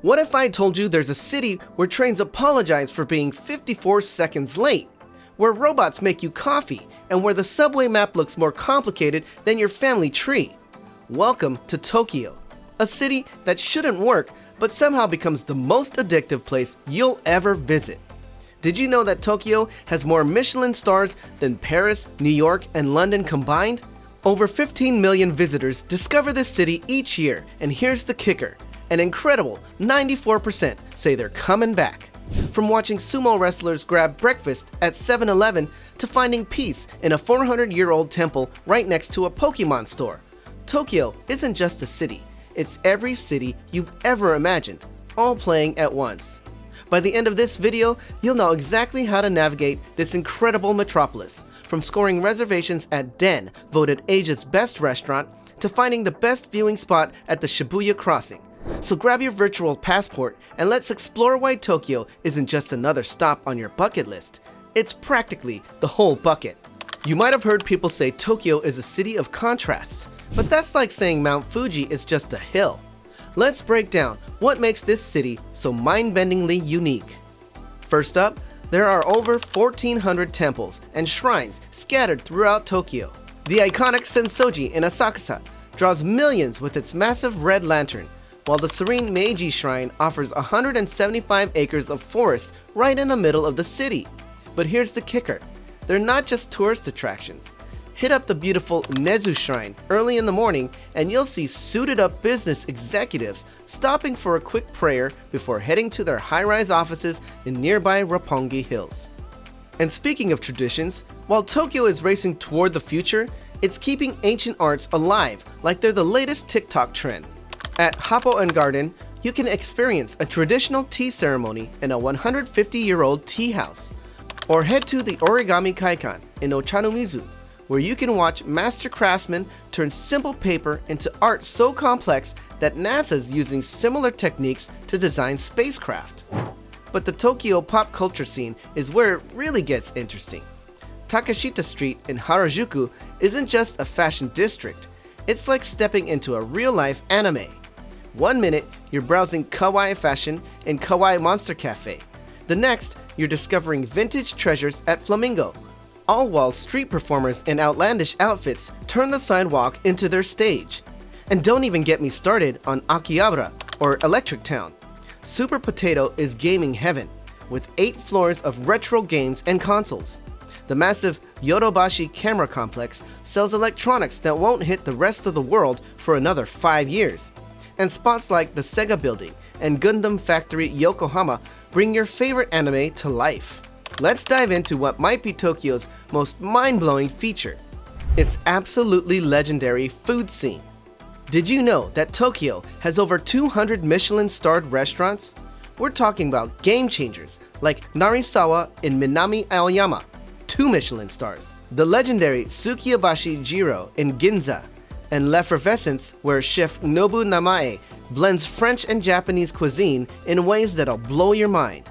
What if I told you there's a city where trains apologize for being 54 seconds late? Where robots make you coffee, and where the subway map looks more complicated than your family tree? Welcome to Tokyo, a city that shouldn't work but somehow becomes the most addictive place you'll ever visit. Did you know that Tokyo has more Michelin stars than Paris, New York, and London combined? Over 15 million visitors discover this city each year, and here's the kicker. An incredible 94% say they're coming back. From watching sumo wrestlers grab breakfast at 7-Eleven to finding peace in a 400-year-old temple right next to a Pokemon store, Tokyo isn't just a city, it's every city you've ever imagined, all playing at once. By the end of this video, you'll know exactly how to navigate this incredible metropolis, from scoring reservations at Den, voted Asia's best restaurant, to finding the best viewing spot at the Shibuya crossing. So grab your virtual passport and let's explore why Tokyo isn't just another stop on your bucket list. It's practically the whole bucket. You might have heard people say Tokyo is a city of contrasts, but that's like saying Mount Fuji is just a hill. Let's break down what makes this city so mind-bendingly unique. First up, there are over 1,400 temples and shrines scattered throughout Tokyo. The iconic Sensoji in Asakusa draws millions with its massive red lantern, while the serene Meiji Shrine offers 175 acres of forest right in the middle of the city. But here's the kicker, they're not just tourist attractions. Hit up the beautiful Nezu Shrine early in the morning and you'll see suited up business executives stopping for a quick prayer before heading to their high-rise offices in nearby Roppongi Hills. And speaking of traditions, while Tokyo is racing toward the future, it's keeping ancient arts alive like they're the latest TikTok trend. At Happo & Garden, you can experience a traditional tea ceremony in a 150-year-old tea house. Or head to the Origami Kaikan in Ochanomizu, where you can watch master craftsmen turn simple paper into art so complex that NASA's using similar techniques to design spacecraft. But the Tokyo pop culture scene is where it really gets interesting. Takeshita Street in Harajuku isn't just a fashion district, it's like stepping into a real-life anime. One minute, you're browsing kawaii fashion in Kawaii Monster Cafe. The next, you're discovering vintage treasures at Flamingo, all while street performers in outlandish outfits turn the sidewalk into their stage. And don't even get me started on Akihabara, or Electric Town. Super Potato is gaming heaven, with 8 floors of retro games and consoles. The massive Yodobashi camera complex sells electronics that won't hit the rest of the world for another 5 years. And spots like the Sega Building and Gundam Factory Yokohama bring your favorite anime to life. Let's dive into what might be Tokyo's most mind-blowing feature, its absolutely legendary food scene. Did you know that Tokyo has over 200 Michelin-starred restaurants? We're talking about game changers like Narisawa in Minami Aoyama, 2 Michelin stars, the legendary Tsukiyabashi Jiro in Ginza, and L'Effervescence, where chef Nobu Namae blends French and Japanese cuisine in ways that'll blow your mind.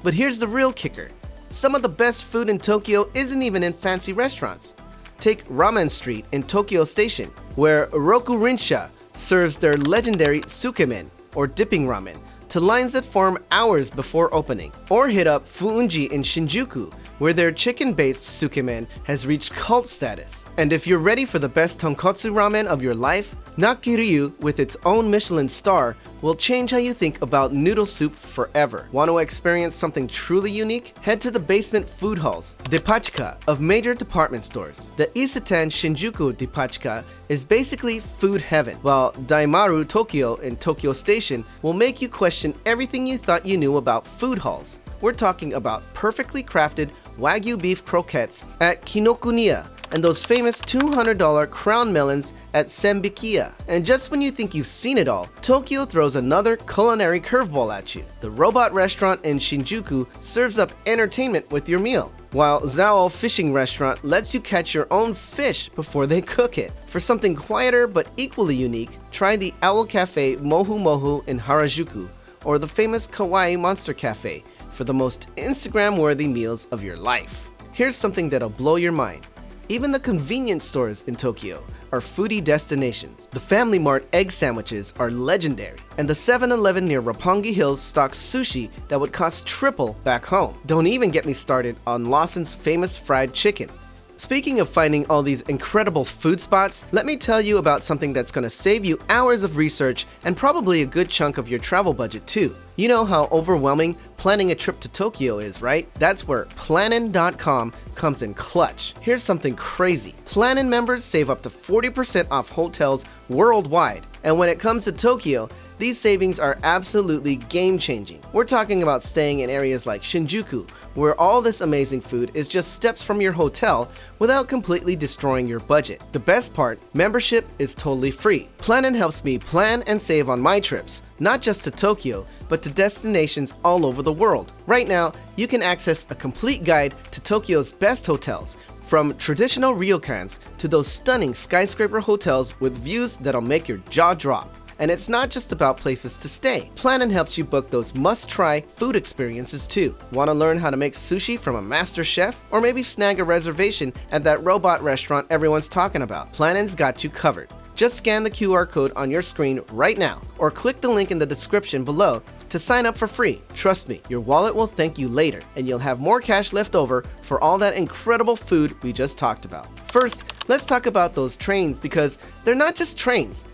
But here's the real kicker. Some of the best food in Tokyo isn't even in fancy restaurants. Take Ramen Street in Tokyo Station, where Rokurinsha serves their legendary tsukemen, or dipping ramen, to lines that form hours before opening. Or hit up Foodie in Shinjuku, where their chicken-based tsukemen has reached cult status. And if you're ready for the best tonkotsu ramen of your life, Nakiryu, with its own Michelin star, will change how you think about noodle soup forever. Want to experience something truly unique? Head to the basement food halls, Depachika, of major department stores. The Isetan Shinjuku Depachika is basically food heaven, while Daimaru Tokyo in Tokyo Station will make you question everything you thought you knew about food halls. We're talking about perfectly crafted Wagyu beef croquettes at Kinokuniya, and those famous $200 crown melons at Senbikiya. And just when you think you've seen it all, Tokyo throws another culinary curveball at you. The robot restaurant in Shinjuku serves up entertainment with your meal, while Zao Fishing Restaurant lets you catch your own fish before they cook it. For something quieter but equally unique, try the Owl Cafe Mohu Mohu in Harajuku, or the famous Kawaii Monster Cafe for the most Instagram-worthy meals of your life. Here's something that'll blow your mind. Even the convenience stores in Tokyo, are foodie destinations. The Family Mart egg sandwiches are legendary, and the 7-Eleven near Roppongi Hills stocks sushi that would cost triple back home. Don't even get me started on Lawson's famous fried chicken. Speaking of finding all these incredible food spots, let me tell you about something that's going to save you hours of research and probably a good chunk of your travel budget too. You know how overwhelming planning a trip to Tokyo is, right? That's where Plannin.com comes in clutch. Here's something crazy. Plannin members save up to 40% off hotels worldwide. And when it comes to Tokyo, these savings are absolutely game-changing. We're talking about staying in areas like Shinjuku, where all this amazing food is just steps from your hotel without completely destroying your budget. The best part, membership is totally free. Plannin helps me plan and save on my trips, not just to Tokyo, but to destinations all over the world. Right now, you can access a complete guide to Tokyo's best hotels, from traditional ryokans to those stunning skyscraper hotels with views that'll make your jaw drop. And it's not just about places to stay. Plannin helps you book those must-try food experiences too. Want to learn how to make sushi from a master chef? Or maybe snag a reservation at that robot restaurant everyone's talking about? Plannin's got you covered. Just scan the QR code on your screen right now, or click the link in the description below to sign up for free. Trust me, your wallet will thank you later, and you'll have more cash left over for all that incredible food we just talked about. First, let's talk about those trains, because they're not just trains.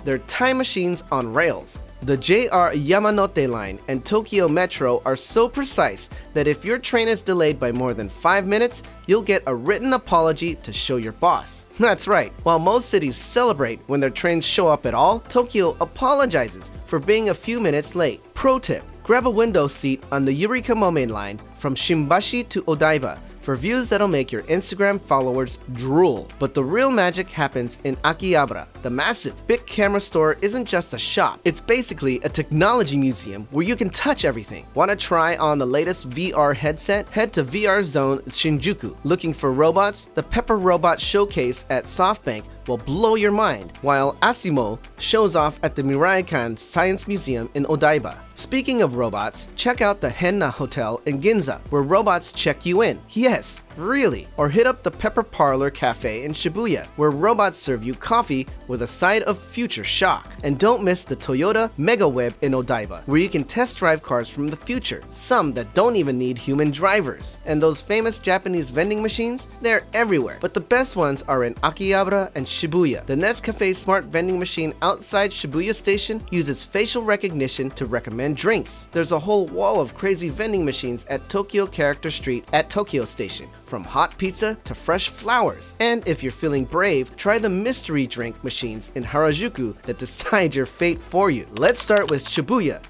They're time machines on rails. The JR Yamanote line and Tokyo Metro are so precise that if your train is delayed by more than 5 minutes, you'll get a written apology to show your boss. That's right, while most cities celebrate when their trains show up at all, Tokyo apologizes for being a few minutes late. Pro tip, grab a window seat on the Yurikamome line from Shimbashi to Odaiba for views that'll make your Instagram followers drool. But the real magic happens in Akihabara. The massive big camera store isn't just a shop, it's basically a technology museum where you can touch everything. Want to try on the latest VR headset? Head to VR Zone Shinjuku. Looking for robots? The Pepper Robot Showcase at SoftBank will blow your mind, while Asimo shows off at the Miraikan Science Museum in Odaiba. Speaking of robots, check out the Henna Hotel in Ginza, where robots check you in. Yes, really. Or hit up the Pepper Parlor Cafe in Shibuya, where robots serve you coffee with a side of future shock. And don't miss the Toyota Mega Web in Odaiba, where you can test drive cars from the future, some that don't even need human drivers. And those famous Japanese vending machines, they're everywhere. But the best ones are in Akihabara and Shibuya. The Nescafe Smart Vending Machine outside Shibuya Station uses facial recognition to recommend drinks. There's a whole wall of crazy vending machines at Tokyo Character Street at Tokyo Station, from hot pizza to fresh flowers. And if you're feeling brave, try the mystery drink machines in Harajuku that decide your fate for you. Let's start with Shibuya,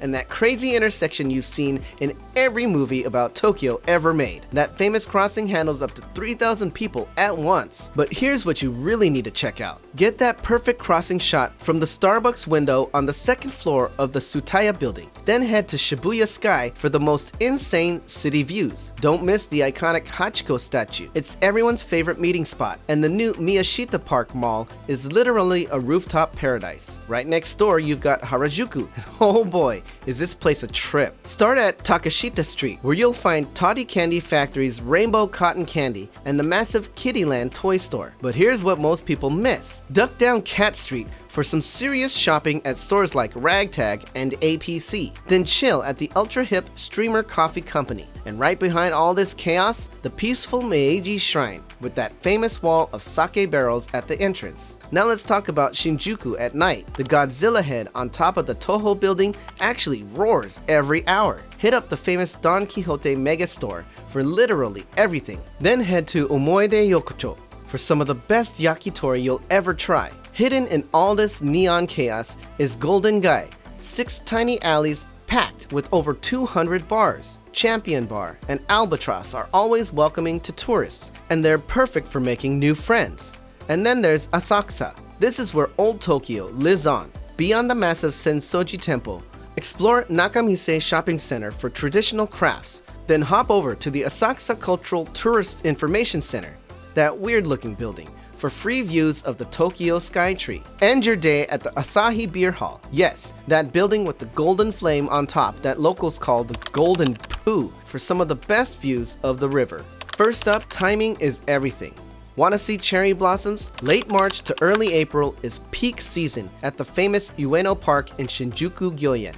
and that crazy intersection you've seen in every movie about Tokyo ever made. That famous crossing handles up to 3,000 people at once. But here's what you really need to check out. Get that perfect crossing shot from the Starbucks window on the second floor of the Tsutaya building. Then head to Shibuya Sky for the most insane city views. Don't miss the iconic Hachiko statue. It's everyone's favorite meeting spot, and the new Miyashita Park Mall is literally a rooftop paradise. Right next door, you've got Harajuku. Oh boy, is this place a trip. Start at Takashita Street, where you'll find Toddy Candy Factory's Rainbow Cotton Candy and the massive Kittyland toy store. But here's what most people miss. Duck down Cat Street for some serious shopping at stores like Ragtag and APC. Then chill at the ultra-hip Streamer Coffee Company. And right behind all this chaos, the peaceful Meiji Shrine with that famous wall of sake barrels at the entrance. Now let's talk about Shinjuku at night. The Godzilla head on top of the Toho building actually roars every hour. Hit up the famous Don Quixote mega store for literally everything. Then head to Omoide Yokocho for some of the best yakitori you'll ever try. Hidden in all this neon chaos is Golden Gai, 6 tiny alleys packed with over 200 bars. Champion Bar and Albatross are always welcoming to tourists, and they're perfect for making new friends. And then there's Asakusa. This is where old Tokyo lives on. Beyond the massive Sensoji Temple, explore Nakamise Shopping Center for traditional crafts, then hop over to the Asakusa Cultural Tourist Information Center, that weird-looking building, for free views of the Tokyo Skytree. End your day at the Asahi Beer Hall. Yes, that building with the golden flame on top that locals call the Golden Poo, for some of the best views of the river. First up, timing is everything. Want to see cherry blossoms? Late March to early April is peak season at the famous Ueno Park in Shinjuku, Gyoen.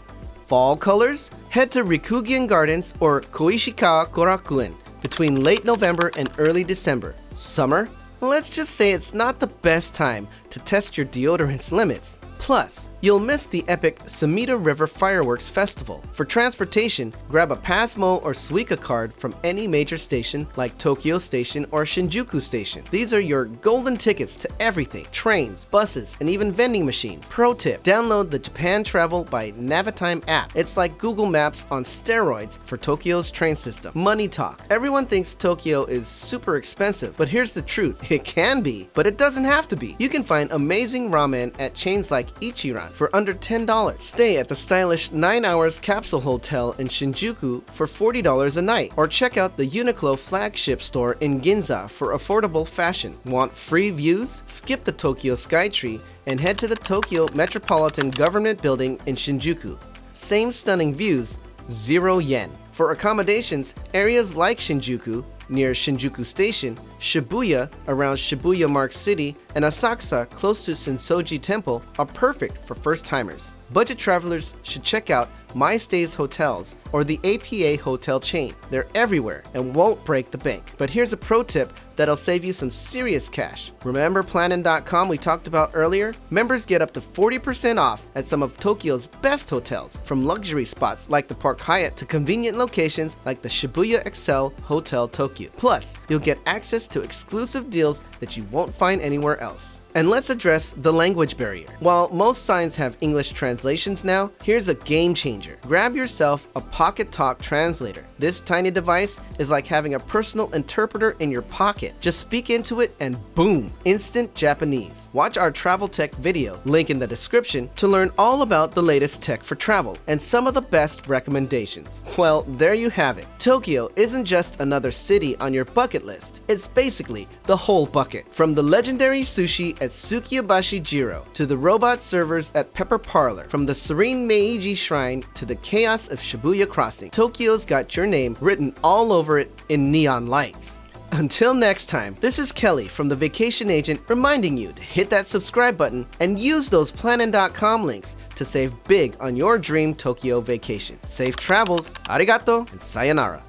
Fall colors? Head to Rikugen Gardens or Koishikawa Korakuen between late November and early December. Summer? Let's just say it's not the best time to test your deodorant's limits. Plus, you'll miss the epic Sumida River Fireworks Festival. For transportation, grab a Passmo or Suica card from any major station like Tokyo Station or Shinjuku Station. These are your golden tickets to everything: trains, buses, and even vending machines. Pro tip: download the Japan Travel by Navitime app. It's like Google Maps on steroids for Tokyo's train system. Money talk: everyone thinks Tokyo is super expensive, but here's the truth: it can be, but it doesn't have to be. You can find amazing ramen at chains like Ichiran for under $10. Stay at the stylish 9 Hours Capsule Hotel in Shinjuku for $40 a night, or check out the Uniqlo flagship store in Ginza for affordable fashion. Want free views? Skip the Tokyo Skytree and head to the Tokyo Metropolitan Government Building in Shinjuku. Same stunning views, 0 yen. For accommodations, areas like Shinjuku, near Shinjuku Station, Shibuya, around Shibuya Mark City, and Asakusa, close to Sensoji Temple, are perfect for first-timers. Budget travelers should check out My Stays Hotels or the APA hotel chain. They're everywhere and won't break the bank. But here's a pro tip that'll save you some serious cash. Remember Plannin.com we talked about earlier? Members get up to 40% off at some of Tokyo's best hotels, from luxury spots like the Park Hyatt to convenient locations like the Shibuya Excel Hotel Tokyo. Plus, you'll get access to exclusive deals that you won't find anywhere else. And let's address the language barrier. While most signs have English translations now, here's a game changer. Grab yourself a Pocket Talk translator. This tiny device is like having a personal interpreter in your pocket. Just speak into it and boom, instant Japanese. Watch our travel tech video, link in the description, to learn all about the latest tech for travel and some of the best recommendations. Well, there you have it. Tokyo isn't just another city on your bucket list. It's basically the whole bucket. From the legendary sushi at Tsukiyobashi Jiro to the robot servers at Pepper Parlor, from the serene Meiji Shrine to the chaos of Shibuya Crossing, Tokyo's got your name written all over it in neon lights. Until next time, this is Kelly from The Vacation Agent reminding you to hit that subscribe button and use those Plannin.com links to save big on your dream Tokyo vacation. Safe travels, arigato, and sayonara.